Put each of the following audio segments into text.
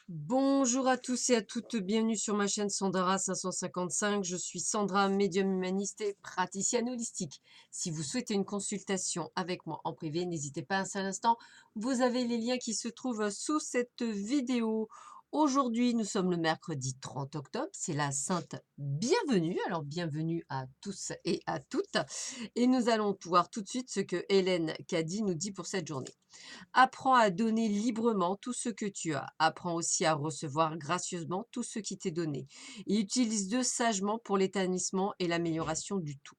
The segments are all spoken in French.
Bonjour à tous et à toutes, bienvenue sur ma chaîne Sandara 555. Je suis Sandra, médium humaniste et praticienne holistique. Si vous souhaitez une consultation avec moi en privé, n'hésitez pas un seul instant. Vous avez les liens qui se trouvent sous cette vidéo. Aujourd'hui, nous sommes le mercredi 30 octobre, c'est la Sainte Bienvenue. Alors, bienvenue à tous et à toutes. Et nous allons voir tout de suite ce que Hélène Caddy nous dit pour cette journée. Apprends à donner librement tout ce que tu as. Apprends aussi à recevoir gracieusement tout ce qui t'est donné. Et utilise-le sagement pour l'établissement et l'amélioration du tout.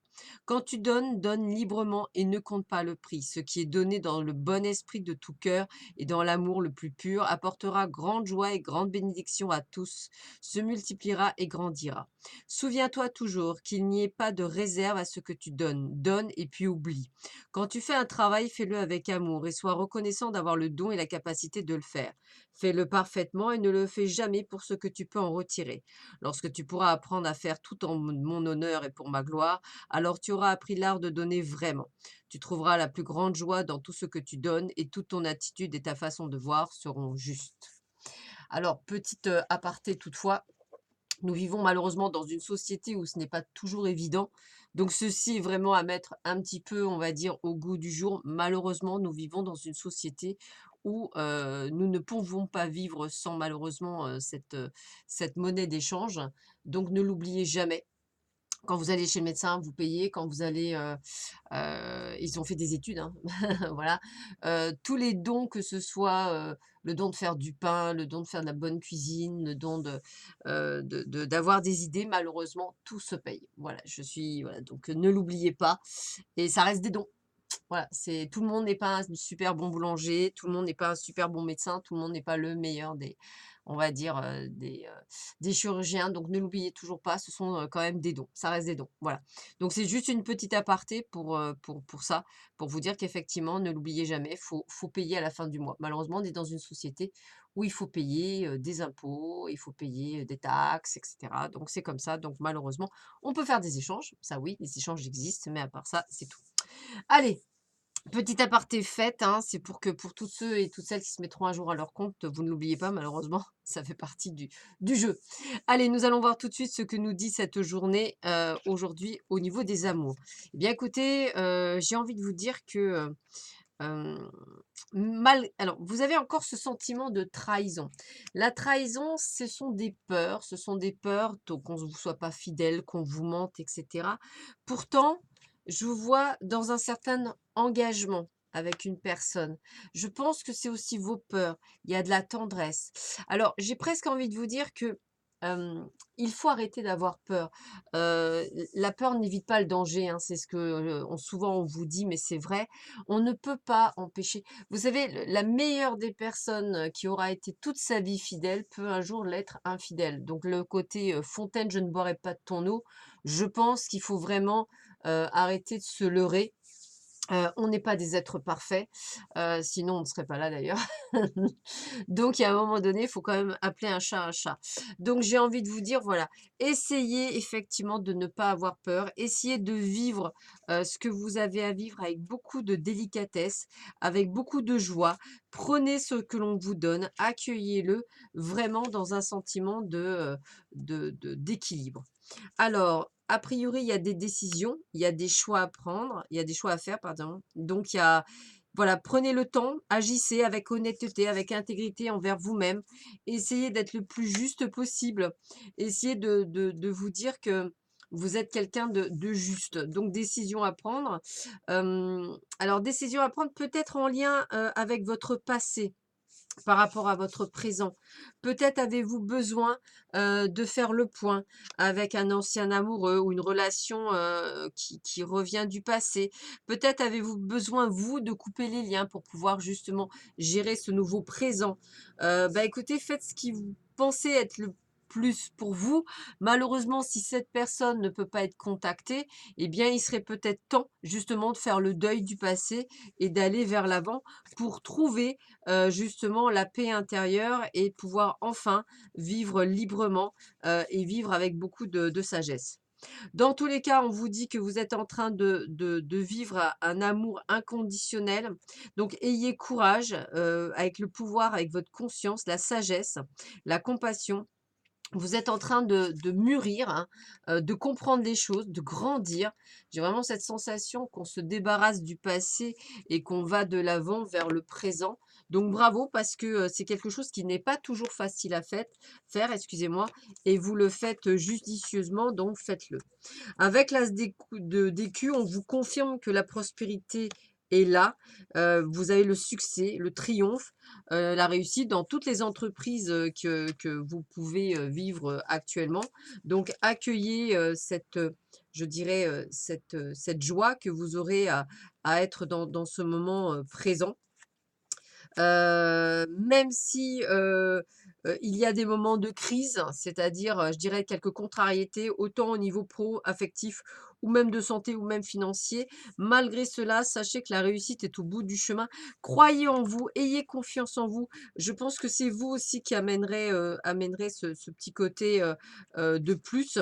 Quand tu donnes, donne librement et ne compte pas le prix. Ce qui est donné dans le bon esprit de tout cœur et dans l'amour le plus pur apportera grande joie et grande bénédiction à tous, se multipliera et grandira. Souviens-toi toujours qu'il n'y ait pas de réserve à ce que tu donnes. Donne et puis oublie. Quand tu fais un travail, fais-le avec amour et sois reconnaissant d'avoir le don et la capacité de le faire. Fais-le parfaitement et ne le fais jamais pour ce que tu peux en retirer. Lorsque tu pourras apprendre à faire tout en mon honneur et pour ma gloire, alors tu auras appris l'art de donner vraiment. Tu trouveras la plus grande joie dans tout ce que tu donnes et toute ton attitude et ta façon de voir seront justes. Alors, petite aparté toutefois, nous vivons malheureusement dans une société où ce n'est pas toujours évident. Donc ceci est vraiment à mettre un petit peu, on va dire, au goût du jour. Malheureusement, nous vivons dans une société où nous ne pouvons pas vivre sans malheureusement cette monnaie d'échange. Donc ne l'oubliez jamais. Quand vous allez chez le médecin, vous payez. Quand vous allez, ils ont fait des études, hein, voilà. Tous les dons, que ce soit, le don de faire du pain, le don de faire de la bonne cuisine, le don d'avoir des idées, malheureusement, tout se paye. Voilà, voilà, donc ne l'oubliez pas et ça reste des dons. Voilà, c'est tout le monde n'est pas un super bon boulanger, tout le monde n'est pas un super bon médecin, tout le monde n'est pas le meilleur des on va dire, des chirurgiens. Donc ne l'oubliez toujours pas, ce sont, quand même des dons, ça reste des dons, voilà. Donc c'est juste une petite aparté pour ça, pour vous dire qu'effectivement, ne l'oubliez jamais, faut payer à la fin du mois. Malheureusement, on est dans une société où il faut payer, des impôts, il faut payer, des taxes et cetera. Donc c'est comme ça, donc malheureusement, on peut faire des échanges, ça oui, les échanges existent, mais à part ça, c'est tout. Allez, petit aparté fait, hein, c'est pour tous ceux et toutes celles qui se mettront un jour à leur compte, vous ne l'oubliez pas malheureusement, ça fait partie du jeu. Allez, nous allons voir tout de suite ce que nous dit cette journée, aujourd'hui au niveau des amours. Eh bien écoutez, j'ai envie de vous dire que, hem, alors vous avez encore ce sentiment de trahison. La trahison, ce sont des peurs donc qu'on ne vous soit pas fidèle, qu'on vous mente et cetera. Pourtant, je vous vois dans un certain engagement avec une personne. Je pense que c'est aussi vos peurs. Il y a de la tendresse. Alors, j'ai presque envie de vous dire que, il faut arrêter d'avoir peur. La peur n'évite pas le danger, hein, c'est ce que, souvent on vous dit, mais c'est vrai. On ne peut pas empêcher. Vous savez, la meilleure des personnes qui aura été toute sa vie fidèle peut un jour l'être infidèle. Donc le côté fontaine, je ne boirai pas de ton eau, je pense qu'il faut vraiment arrêter de se leurrer. On n'est pas des êtres parfaits, sinon on ne serait pas là d'ailleurs. Donc, il y a un moment donné, il faut quand même appeler un chat un chat. Donc, j'ai envie de vous dire, voilà, essayez effectivement de ne pas avoir peur. Essayez de vivre ce que vous avez à vivre avec beaucoup de délicatesse, avec beaucoup de joie. Prenez ce que l'on vous donne, accueillez-le vraiment dans un sentiment d'équilibre. Alors, a priori, il y a des décisions, il y a des choix à prendre, il y a des choix à faire, pardon. Donc, voilà, prenez le temps, agissez avec honnêteté, avec intégrité envers vous-même. Essayez d'être le plus juste possible. Essayez de vous dire que vous êtes quelqu'un de juste. Donc, décision à prendre. Alors, décision à prendre peut-être en lien avec votre passé par rapport à votre présent. Peut-être avez-vous besoin de faire le point avec un ancien amoureux ou une relation qui revient du passé. Peut-être avez-vous besoin, vous, de couper les liens pour pouvoir justement gérer ce nouveau présent. Bah écoutez, faites ce qui vous pensez être le plus pour vous. Malheureusement, si cette personne ne peut pas être contactée, eh bien, il serait peut-être temps justement de faire le deuil du passé et d'aller vers l'avant pour trouver justement la paix intérieure et pouvoir enfin vivre librement et vivre avec beaucoup de sagesse. Dans tous les cas, on vous dit que vous êtes en train de vivre un amour inconditionnel. Donc, ayez courage avec le pouvoir, avec votre conscience, la sagesse, la compassion. Vous êtes en train de mûrir, hein, de comprendre les choses, de grandir. J'ai vraiment cette sensation qu'on se débarrasse du passé et qu'on va de l'avant vers le présent. Donc bravo parce que c'est quelque chose qui n'est pas toujours facile à faire, excusez-moi, et vous le faites judicieusement, donc faites-le. Avec l'as d'écu, on vous confirme que la prospérité est là. Vous avez le succès, le triomphe, la réussite dans toutes les entreprises que vous pouvez vivre actuellement. Donc, accueillez je dirais, cette joie que vous aurez à être dans ce moment présent. Même si, il y a des moments de crise, c'est-à-dire, je dirais quelques contrariétés, autant au niveau pro, affectif ou même de santé ou même financier. Malgré cela, sachez que la réussite est au bout du chemin. Croyez en vous, ayez confiance en vous. Je pense que c'est vous aussi qui amènerez ce petit côté, de plus.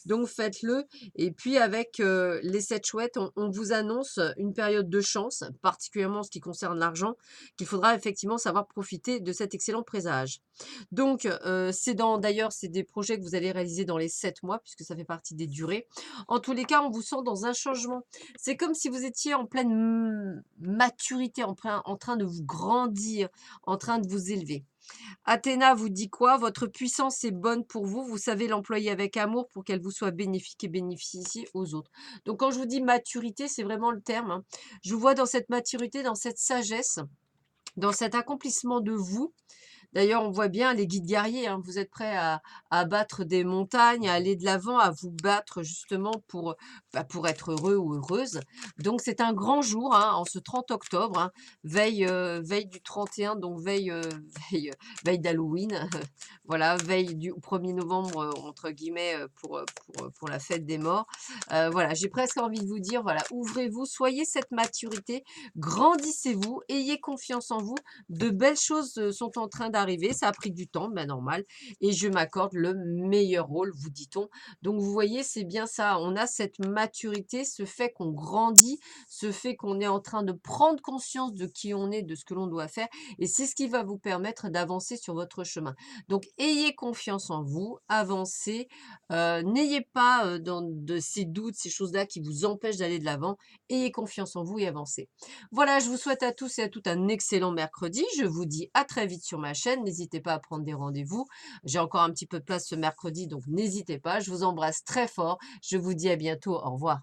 Donc faites-le et puis avec, les 7 chouettes, on vous annonce une période de chance, particulièrement en ce qui concerne l'argent, qu'il faudra effectivement savoir profiter de cet excellent présage. Donc, d'ailleurs, c'est des projets que vous allez réaliser dans les 7 mois, puisque ça fait partie des durées. En tous les cas, on vous sent dans un changement. C'est comme si vous étiez en pleine maturité, en train de vous grandir, en train de vous élever. Athéna vous dit quoi? Votre puissance est bonne pour vous. Vous savez l'employer avec amour pour qu'elle vous soit bénéfique et bénéficie aux autres. Donc, quand je vous dis maturité, c'est vraiment le terme, hein. Je vous vois dans cette maturité, dans cette sagesse, dans cet accomplissement de vous. D'ailleurs, on voit bien les guides guerriers, hein, vous êtes prêts à battre des montagnes, à aller de l'avant, à vous battre justement pour être heureux ou heureuse. Donc, c'est un grand jour, hein, en ce 30 octobre, hein, veille du 31, donc veille, veille d'Halloween, voilà, veille du 1er novembre, entre guillemets, pour la fête des morts. Voilà, j'ai presque envie de vous dire, voilà, ouvrez-vous, soyez cette maturité, grandissez-vous, ayez confiance en vous. De belles choses sont en train d'arriver. Ça a pris du temps, ben normal. Et je m'accorde le meilleur rôle, vous dit-on. Donc, vous voyez, c'est bien ça. On a cette maturité, ce fait qu'on grandit, ce fait qu'on est en train de prendre conscience de qui on est, de ce que l'on doit faire. Et c'est ce qui va vous permettre d'avancer sur votre chemin. Donc, ayez confiance en vous, avancez. N'ayez pas de ces doutes, ces choses-là qui vous empêchent d'aller de l'avant. Ayez confiance en vous et avancez. Voilà, je vous souhaite à tous et à toutes un excellent mercredi. Je vous dis à très vite sur ma chaîne. N'hésitez pas à prendre des rendez-vous. J'ai encore un petit peu de place ce mercredi, donc n'hésitez pas. Je vous embrasse très fort. Je vous dis à bientôt. Au revoir.